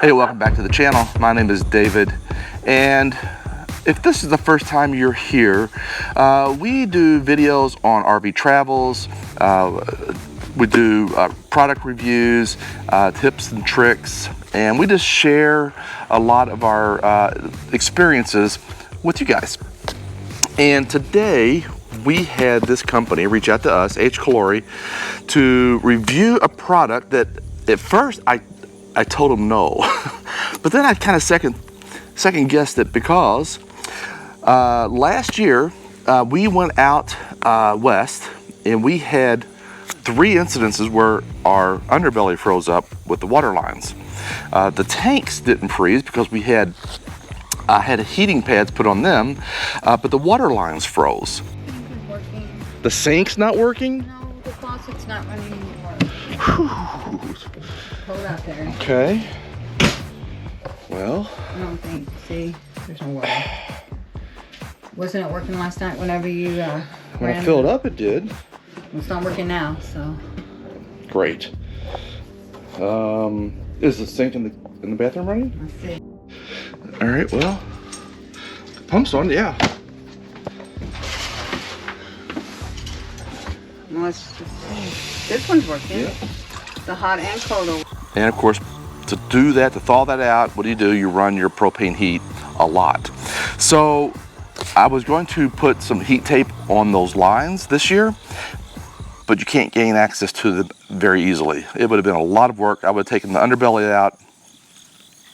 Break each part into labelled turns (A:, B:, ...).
A: Hey, welcome back to the channel. My name is David, and if this is the first time you're here, we do videos on RV travels. We do product reviews, tips and tricks, and we just share a lot of our experiences with you guys. And today we had this company reach out to us, Hcalory, to review a product that at first I told them no, but then I kind of second guessed it because last year we went out west and we had 3 incidences where our underbelly froze up with the water lines. The tanks didn't freeze because we had heating pads put on them, but the water lines froze. The sink's not working?
B: No, the faucet's not running anymore. Hold out there.
A: Okay. Well.
B: I don't think. See, there's no water. Wasn't it working last night whenever you
A: when I filled up, it did.
B: It's not working now, so.
A: Great. Is the sink in the bathroom running?
B: Let's see.
A: All right. Well, the pump's on. Yeah.
B: Let's just see. This one's working.
A: Yeah.
B: The hot and cold.
A: And of course, to do that, to thaw that out, what do? You run your propane heat a lot. So I was going to put some heat tape on those lines this year, but you can't gain access to them very easily. It would have been a lot of work. I would have taken the underbelly out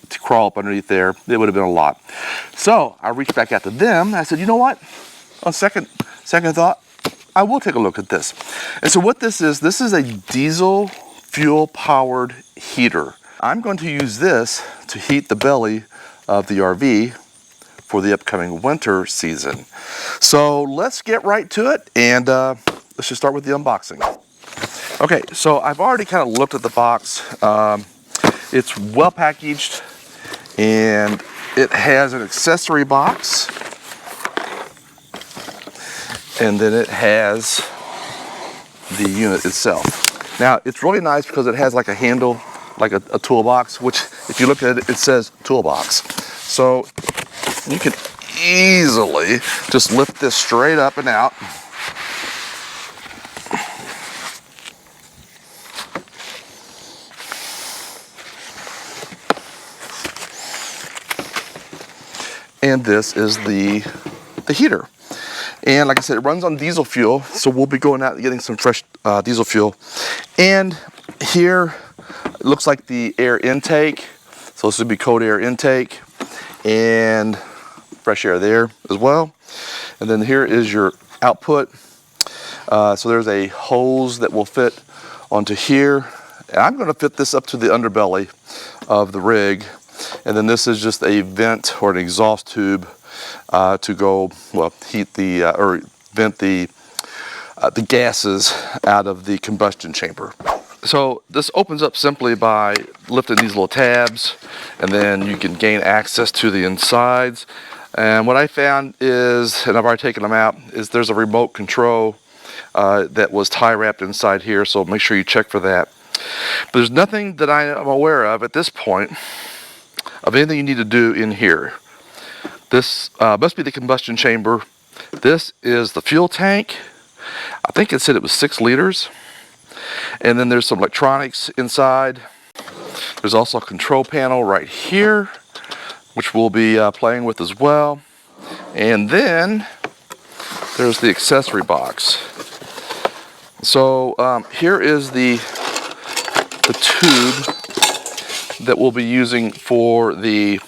A: to crawl up underneath there. It would have been a lot. So I reached back out to them and I said, you know what? On second thought, I will take a look at this. And so what this is a diesel fuel powered heater. I'm going to use this to heat the belly of the RV for the upcoming winter season. So let's get right to it, and let's just start with the unboxing. Okay, so I've already kind of looked at the box. It's well packaged, and it has an accessory box, and then it has the unit itself. Now, it's really nice because it has like a handle, like a toolbox, which if you look at it, it says toolbox. So you can easily just lift this straight up and out. And this is the heater. And like I said, it runs on diesel fuel, so we'll be going out and getting some fresh diesel fuel. And here, it looks like the air intake. So this would be cold air intake and fresh air there as well. And then here is your output. So there's a hose that will fit onto here. And I'm going to fit this up to the underbelly of the rig. And then this is just a vent or an exhaust tube to go, well, heat the or vent the gases out of the combustion chamber. So this opens up simply by lifting these little tabs, and then you can gain access to the insides. And what I found is, and I've already taken them out, is there's a remote control that was tie wrapped inside here, so make sure you check for that. But there's nothing that I am aware of at this point of anything you need to do in here. This must be the combustion chamber. This is the fuel tank. I think it said it was 6 liters. And then there's some electronics inside. There's also a control panel right here, which we'll be playing with as well. And then there's the accessory box. So here is the tube that we'll be using for the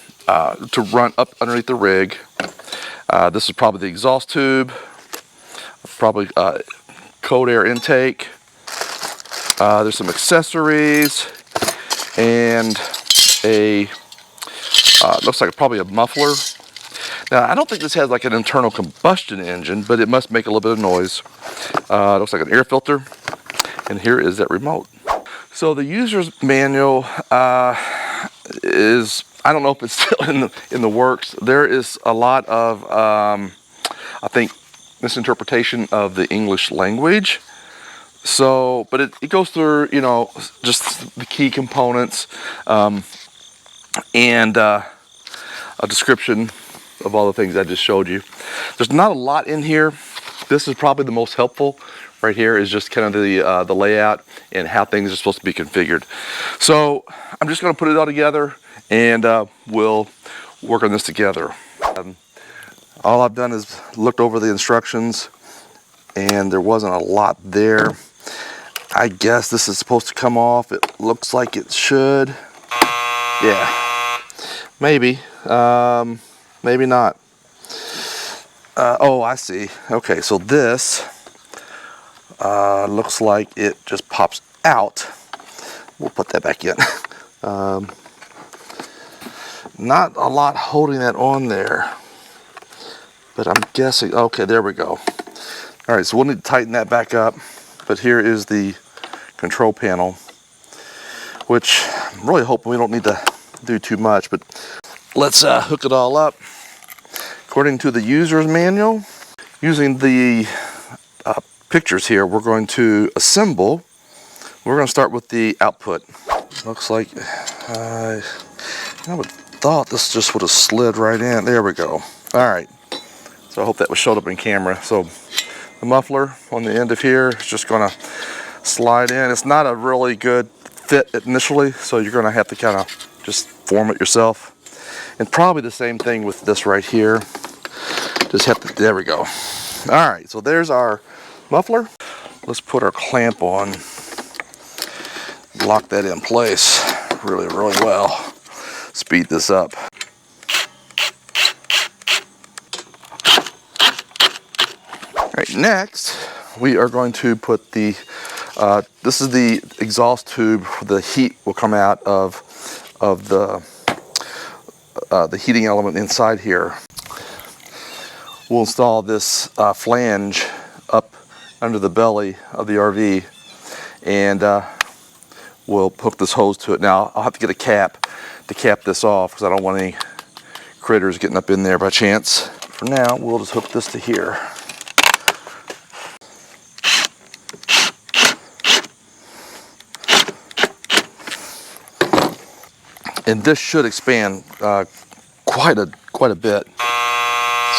A: to run up underneath the rig. This is probably the exhaust tube, probably cold air intake. There's some accessories and a looks like probably a muffler. Now I don't think this has like an internal combustion engine, but it must make a little bit of noise. Looks like an air filter, and here is that remote. So the user's manual is, I don't know if it's still in the works. There is a lot of I think misinterpretation of the English language. So, but it goes through, you know, just the key components. and a description of all the things I just showed you. There's not a lot in here. This is probably the most helpful. Right here is just kind of the layout and how things are supposed to be configured. So I'm just going to put it all together, and we'll work on this together. All I've done is looked over the instructions, and there wasn't a lot there. I guess this is supposed to come off. It looks like it should. Yeah, maybe. Maybe not. Oh, I see. Okay, so this looks like it just pops out. We'll put that back in. Not a lot holding that on there, but I'm guessing, okay, there we go. All right, so we'll need to tighten that back up, but here is the control panel, which I'm really hoping we don't need to do too much, but let's hook it all up. According to the user's manual, using the pictures here, we're going to assemble. We're going to start with the output. Looks like I would thought this just would have slid right in. There we go. All right. So I hope that was showed up in camera. So the muffler on the end of here is just going to slide in. It's not a really good fit initially, so you're going to have to kind of just form it yourself. And probably the same thing with this right here. Just have to, there we go. All right, so there's our muffler. Let's put our clamp on. Lock that in place really, really well. Speed this up. All right, next we are going to put the, this is the exhaust tube. The heat will come out of the heating element inside here. We'll install this flange up under the belly of the RV, and we'll hook this hose to it. Now I'll have to get a cap to cap this off because I don't want any critters getting up in there by chance. For now, we'll just hook this to here. And this should expand quite a bit.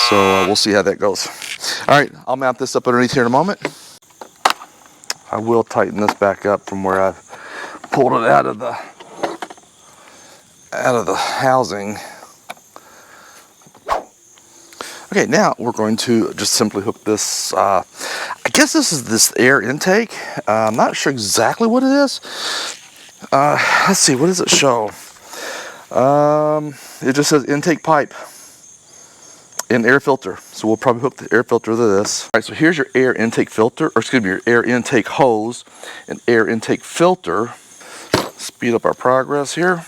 A: So we'll see how that goes. All right, I'll mount this up underneath here in a moment. I will tighten this back up from where I pulled it out of the housing. Okay, now we're going to just simply hook this. I guess this is this air intake. I'm not sure exactly what it is. Let's see, what does it show? It just says intake pipe and air filter. So we'll probably hook the air filter to this. All right, so here's your air intake filter, or excuse me, your air intake hose and air intake filter. Speed up our progress here.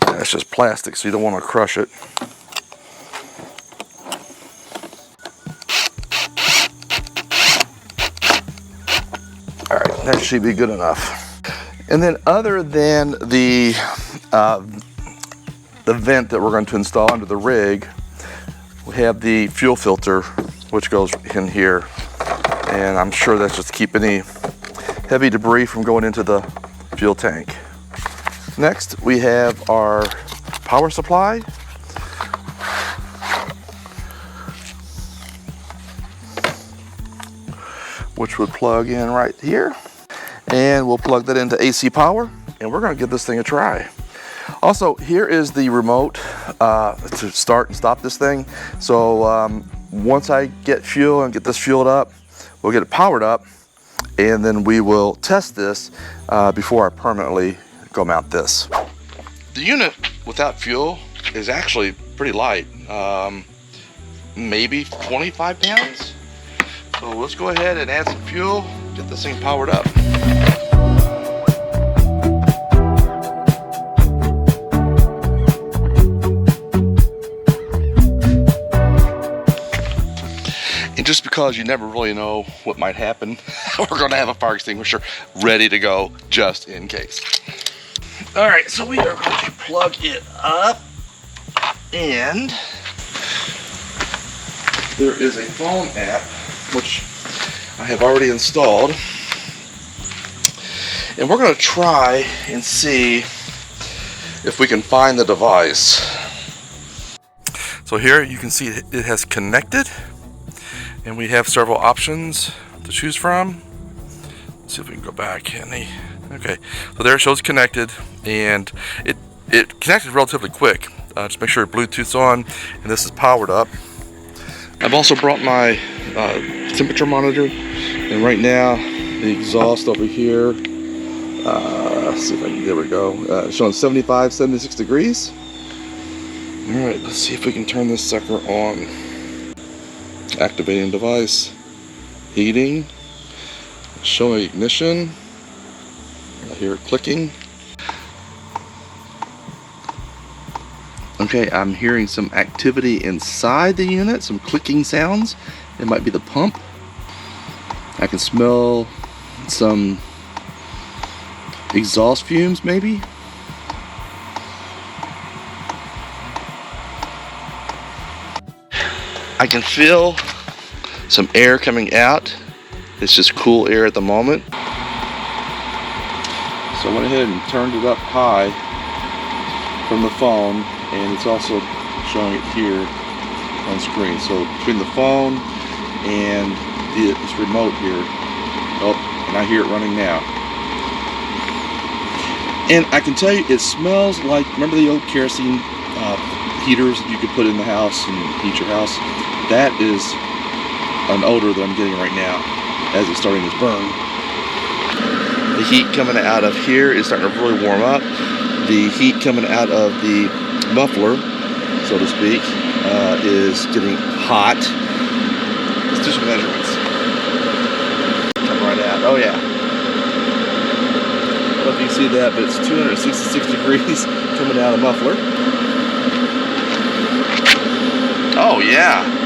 A: That's just plastic, so you don't want to crush it. All right, that should be good enough. And then other than the vent that we're going to install under the rig, we have the fuel filter, which goes in here. And I'm sure that's just to keep any heavy debris from going into the fuel tank. Next, we have our power supply. Which would plug in right here. And we'll plug that into AC power, and we're gonna give this thing a try. Also, here is the remote to start and stop this thing. So once I get fuel and get this fueled up, we'll get it powered up, and then we will test this before I permanently go mount this. The unit without fuel is actually pretty light, maybe 25 pounds. So let's go ahead and add some fuel, get this thing powered up. And just because you never really know what might happen, we're going to have a fire extinguisher ready to go just in case. All right, so we are going to plug it up, and there is a phone app which I have already installed, And we're going to try and see if we can find the device. So here you can see it has connected, and we have several options to choose from. Let's see if we can go back. Okay, so there it shows connected, and it connected relatively quick. Just make sure Bluetooth's on, and this is powered up. I've also brought my temperature monitor, and right now the exhaust over here, let's see if I can, there we go, showing 75, 76 degrees. Alright, let's see if we can turn this sucker on. Activating device, heating, showing ignition. I hear it clicking. Okay, I'm hearing some activity inside the unit, some clicking sounds. It might be the pump. I can smell some exhaust fumes maybe. I can feel some air coming out. It's just cool air at the moment. So I went ahead and turned it up high from the phone, and it's also showing it here on screen. So between the phone and this remote here, oh, and I hear it running now. And I can tell you, it smells like, remember the old kerosene heaters that you could put in the house and heat your house? That is an odor that I'm getting right now as it's starting to burn. The heat coming out of here is starting to really warm up. The heat coming out of the muffler, so to speak, is getting hot. Let's do some measurements. Come right out. Oh yeah. I don't know if you can see that, but it's 266 degrees coming out of the muffler. Oh yeah.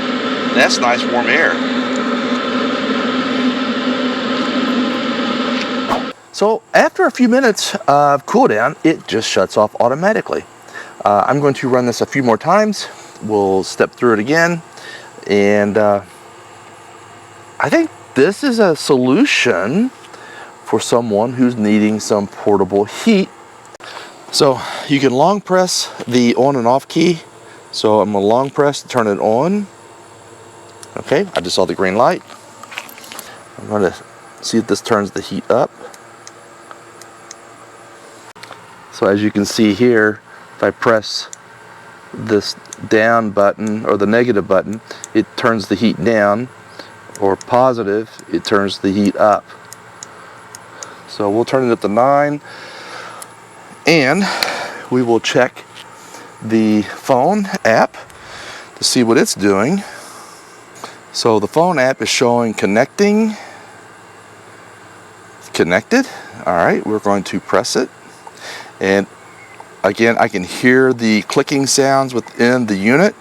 A: That's nice warm air. So after a few minutes of cool down, it just shuts off automatically. I'm going to run this a few more times. We'll step through it again. And I think this is a solution for someone who's needing some portable heat. So you can long press the on and off key. So I'm going to long press to turn it on. Okay, I just saw the green light. I'm going to see if this turns the heat up. So as you can see here, if I press this down button or the negative button, it turns the heat down, or positive, it turns the heat up. So we'll turn it up to 9, and we will check the phone app to see what it's doing. So the phone app is showing connecting, connected. All right, we're going to press it. And again, I can hear the clicking sounds within the unit.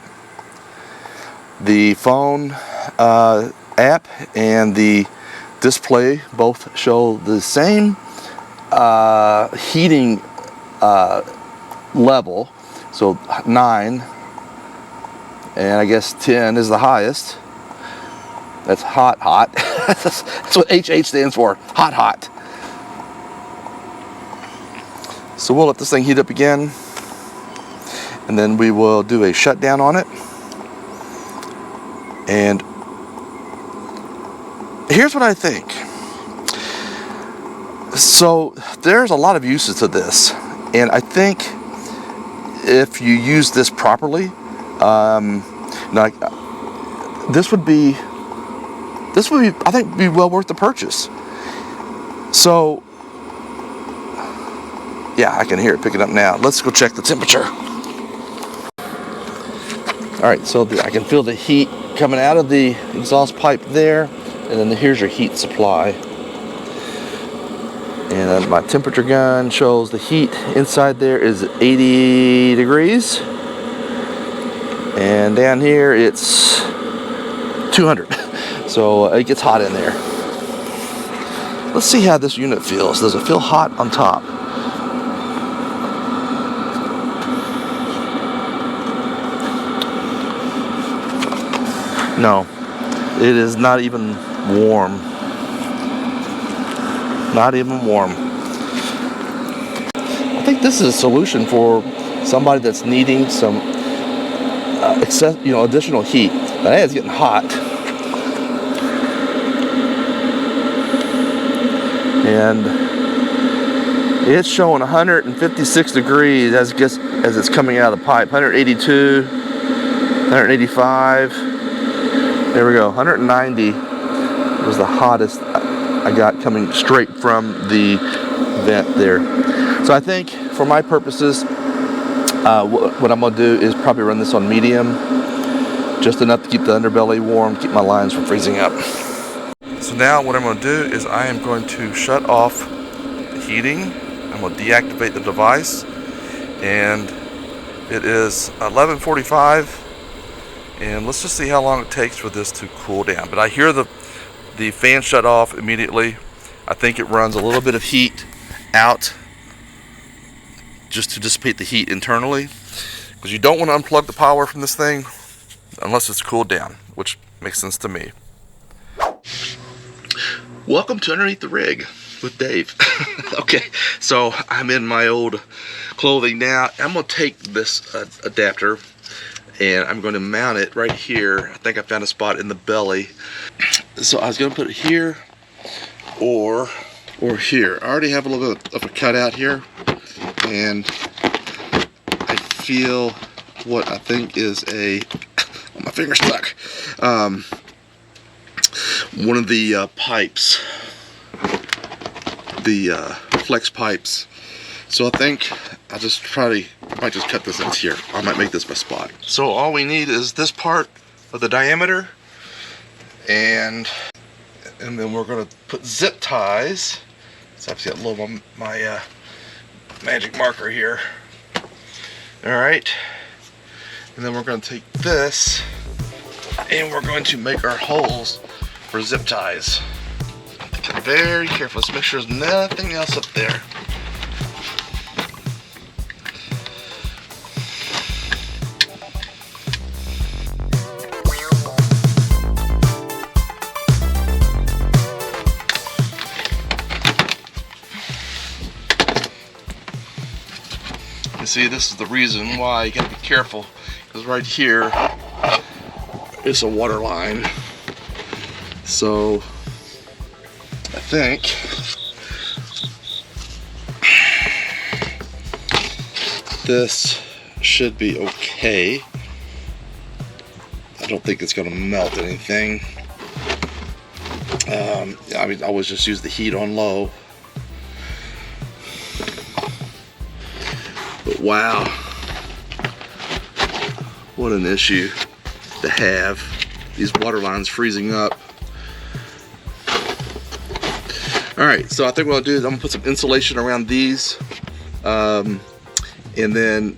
A: The phone app and the display both show the same heating level. So 9, and I guess 10 is the highest. That's hot, hot. That's what HH stands for, hot, hot. So we'll let this thing heat up again, and then we will do a shutdown on it. And here's what I think. So there's a lot of uses to this, and I think if you use this properly, this would be, I think, be well worth the purchase. So yeah, I can hear it picking up now. Let's go check the temperature. All right, so I can feel the heat coming out of the exhaust pipe there, and then here's your heat supply. And my temperature gun shows the heat inside there is 80 degrees. And down here it's 200. So it gets hot in there. Let's see how this unit feels. Does it feel hot on top? No, it is not even warm. Not even warm. think this is a solution for somebody that's needing some additional heat. But hey, it's getting hot. And it's showing 156 degrees as it's coming out of the pipe. 182, 185. There we go. 190 was the hottest I got coming straight from the vent there. So I think for my purposes, what I'm going to do is probably run this on medium, just enough to keep the underbelly warm, keep my lines from freezing up. So now what I'm going to do is I am going to shut off the heating. I'm going to deactivate the device, and it is 11:45, and let's just see how long it takes for this to cool down. But I hear the fan shut off immediately. I think it runs a little bit of heat out just to dissipate the heat internally, because you don't want to unplug the power from this thing unless it's cooled down, which makes sense to me. Welcome to Underneath the Rig with Dave. Okay, so I'm in my old clothing now. I'm going to take this adapter and I'm going to mount it right here. I think I found a spot in the belly. So I was going to put it here or here. I already have a little bit of a cutout here, and I feel what I think is my finger stuck. One of the pipes, the flex pipes. So I think I might just cut this into here. I might make this my spot. So all we need is this part of the diameter, and then we're going to put zip ties. So I've got a little my magic marker here. All right, and then we're going to take this and we're going to make our holes for zip ties. Cut very careful. Let's make sure there's nothing else up there. You see, this is the reason why you gotta be careful, because right here is a water line. So I think this should be okay. I don't think it's gonna melt anything. I mean, I always just use the heat on low. But wow, what an issue to have, these water lines freezing up. Alright, so I think what I'll do is I'm gonna put some insulation around these, and then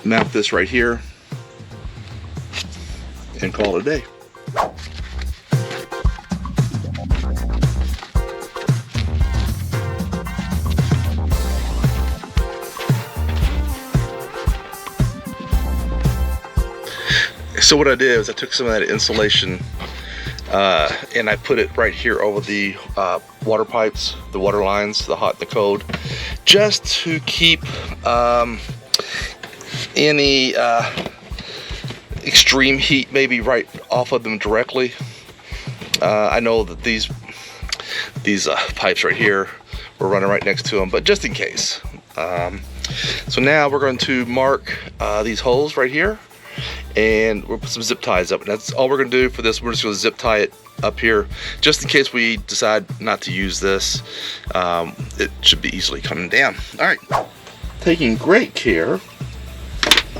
A: mount this right here and call it a day. So what I did is I took some of that insulation and I put it right here over the water pipes, the water lines, the hot, the cold, just to keep any extreme heat maybe right off of them directly. I know that these pipes right here, we're running right next to them, but just in case. So now we're going to mark these holes right here, and we'll put some zip ties up, and that's all we're going to do for this. We're just going to zip tie it up here just in case we decide not to use this. It should be easily coming down. All right, taking great care,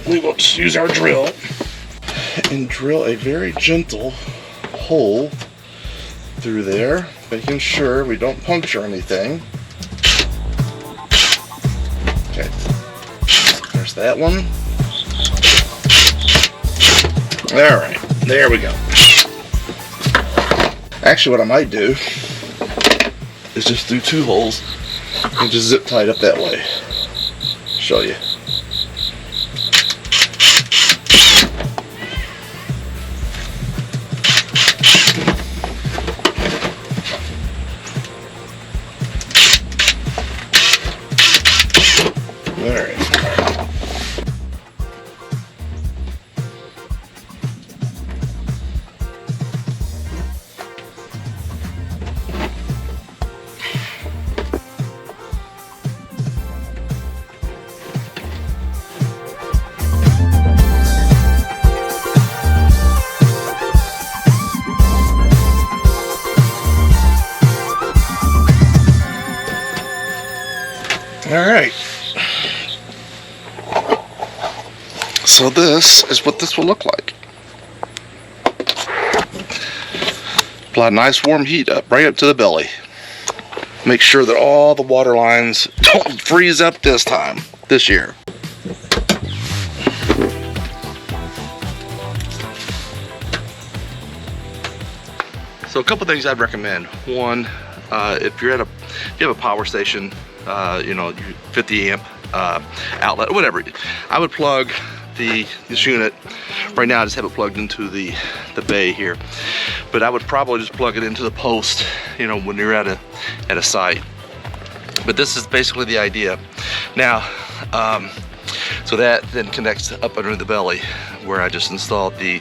A: we will just use our drill and drill a very gentle hole through there, making sure we don't puncture anything. Okay, there's that one. All right, there we go. Actually, what I might do is just do two holes and just zip tie it up that way. Show you. right. So this is what this will look like. Apply nice warm heat up, right up to the belly. Make sure that all the water lines don't freeze up this year. So a couple things I'd recommend. One, if you have a power station, you know, 50 amp outlet, whatever, I would plug this unit. Right now I just have it plugged into the bay here, but I would probably just plug it into the post, you know, when you're at a site. But this is basically the idea. Now, so that then connects up under the belly where I just installed the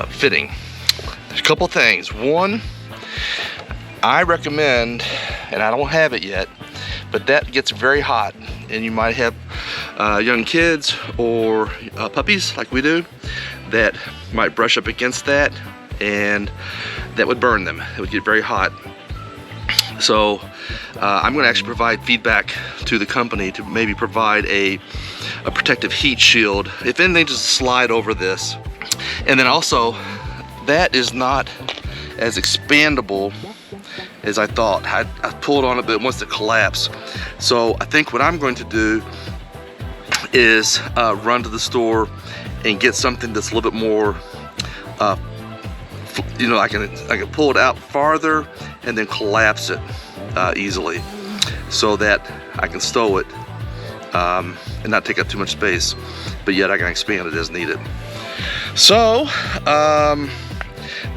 A: fitting. There's a couple things. One, I recommend, and I don't have it yet, but that gets very hot, and you might have young kids or puppies like we do that might brush up against that, and that would burn them. It would get very hot. So I'm going to actually provide feedback to the company to maybe provide a protective heat shield, if anything, just slide over this. And then also, that is not as expandable as I thought. I pulled on it, but it wants to collapse. So I think what I'm going to do is run to the store and get something that's a little bit more, you know, I can pull it out farther and then collapse it easily, so that I can stow it and not take up too much space, but yet I can expand it as needed. So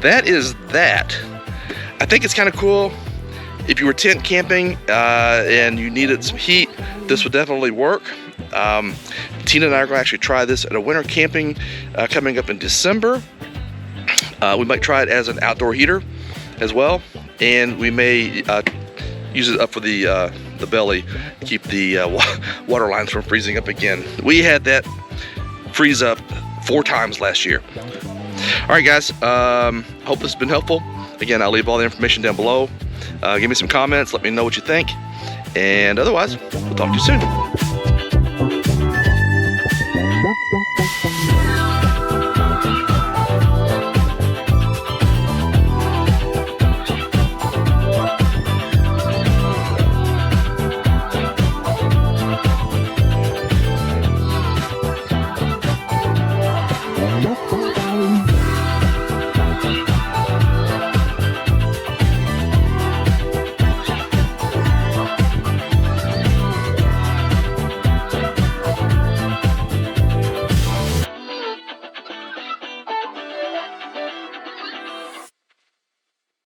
A: that is that. I think it's kind of cool. If you were tent camping and you needed some heat, this would definitely work. Tina and I are going to actually try this at a winter camping coming up in December. We might try it as an outdoor heater as well, and we may use it up for the belly to keep the water lines from freezing up again. We had that freeze up 4 times last year. All right, guys, hope this has been helpful. Again, I'll leave all the information down below. Give me some comments, let me know what you think, and otherwise, we'll talk to you soon.